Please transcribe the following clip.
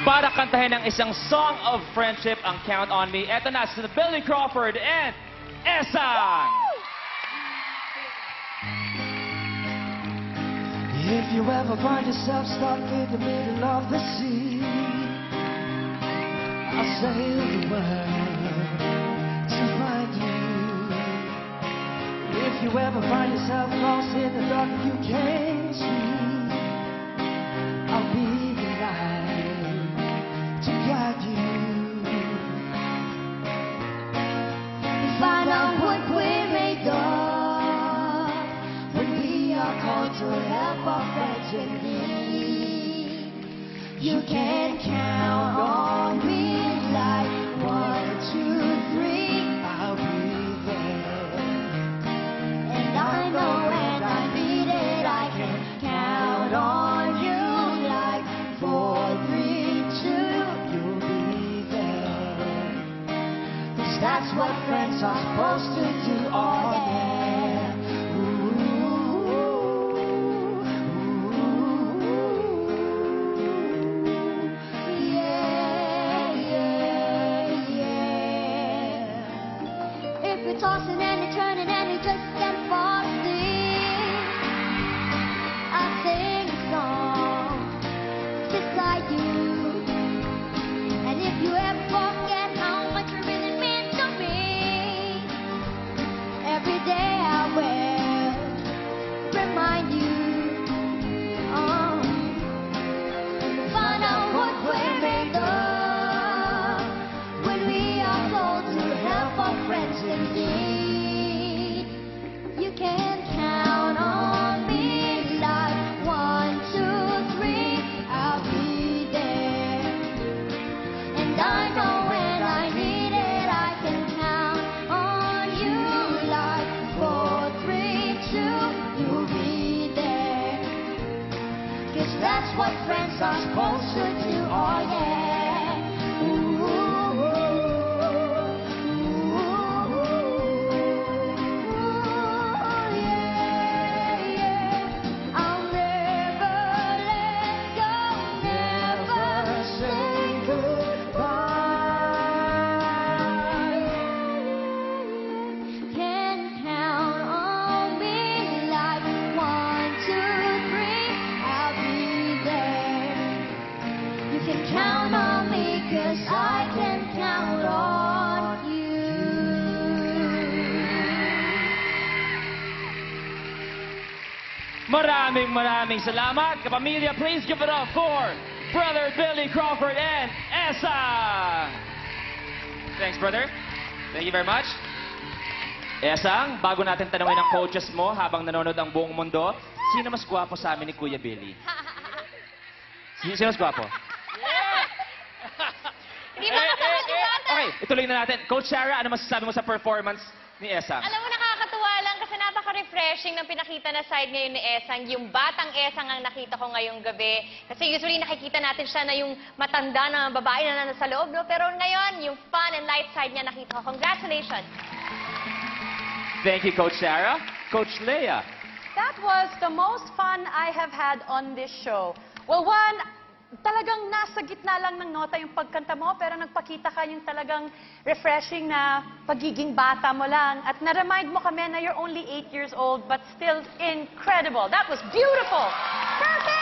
para kantahin ang isang song of friendship, ang Count on Me. Eto na, si Billy Crawford and Esang! If you ever find yourself stuck in the middle of the sea, I'll sail the world to find you. If you ever find yourself lost in the dark and you can't see, I'll be the light to guide you. Find out what we're made of when we are called to help our friends in need. You can count on me like 1, 2, 3, I'll be there. And I know when I need it, I can count on you like 4, 3, 2, you'll be there. 'Cause that's what friends are supposed to do, oh yeah. You're tossing and you're turning and you just can't fall asleep, I'll sing a song beside you. And if you ever forget how much you really mean to me, every day I will remind you. Find out what we're made of when we are told to help our friends in need. You can count on me like 1, 2, 3, I'll be there. And I know when I need it, I can count on you like 4, 3, 2, you'll be there. 'Cause that's what friends are supposed to do, oh yeah. Count on me, 'cause I can count on you. Maraming salamat. Kapamilya, please give it up for Brother Billy Crawford and Esang! Thanks, brother. Thank you very much. Esang, bago natin tanungin ang coaches mo habang nanonood ang buong mundo, sino mas gwapo sa amin ni Kuya Billy? Sino mas gwapo? Hindi mo kasagot-sagutan. Okay, ituloy na natin. Coach Sarah, ano masasabi mo sa performance ni Esang? Alam mo, nakakatuwa lang kasi napaka-refreshing ng pinakita na side ngayon ni Esang. Yung batang Esang ang nakita ko ngayong gabi. Kasi usually nakikita natin siya na yung matanda na babae na nasa loob, no? Pero ngayon, yung fun and light side niya nakita ko. Congratulations! Thank you, Coach Sarah. Coach Leia. That was the most fun I have had on this show. Well, one, talagang nasa gitna lang ng nota yung pagkanta mo, pero nagpakita ka yung talagang refreshing na pagiging bata mo lang. At na-remind mo kami na you're only 8 years old, but still incredible. That was beautiful! Perfect!